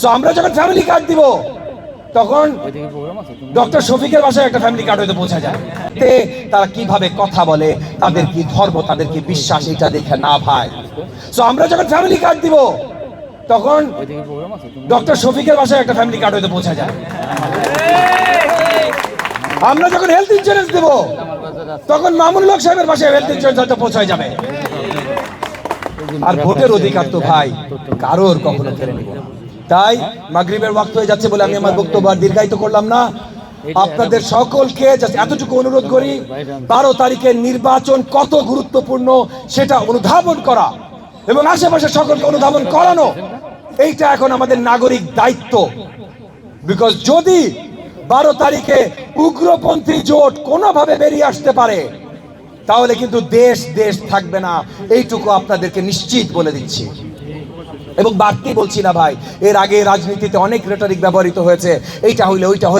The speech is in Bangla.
সো আমরা যখন ফ্যামিলি কার্ড দিব তখন ডক্টর শফিকের বাসায় একটা ফ্যামিলি কার্ড হয়তো বোঝা যায় তারা কিভাবে কথা বলে, তাদের কি ধর্ম, তাদের কি বিশ্বাস, এটা দেখে না ভাই। সো আমরা যখন ফ্যামিলি কার্ড দিব তখন ডক্টর শফিকের বাসায় একটা ফ্যামিলি কার্ড হয়তো বোঝা যায়। আমরা যখন হেলথ ইন্স্যুরেন্স দেব তখন মামুনুল হক সাহেবের বাসায় হেলথ ইন্স্যুরেন্স হয়তো পৌঁছায় যাবে। আর ভোটের অধিকার তো ভাই কারোর কখনো কেড়ে নিব না। তাই মাগরিবের ওয়াক্ত হয়ে যাচ্ছে বলে আমি আমার বক্তব্য আর দীর্ঘায়িত করলাম না। আপনাদের সকলকে এতটুকু অনুরোধ করি, 12 তারিখের নির্বাচন কত গুরুত্বপূর্ণ সেটা অনুধাবন করা এবং আশেপাশে সকলকে অনুধাবন করানো, এইটা এখন আমাদের নাগরিক দায়িত্ব। বিকজ যদি 12 তারিখে উগ্রপন্থী জোট কোনোভাবে বেরিয়ে আসতে পারে তাহলে কিন্তু দেশ থাকবে না, এইটুকু আপনাদেরকে নিশ্চিত বলে দিচ্ছি। এবং বাড়তি বলছি না ভাই, এর আগে রাজনীতিতে অনেক রেটরিক ব্যবহৃত হয়েছে, এইটা হইলে ওইটা হয়ে যাবে।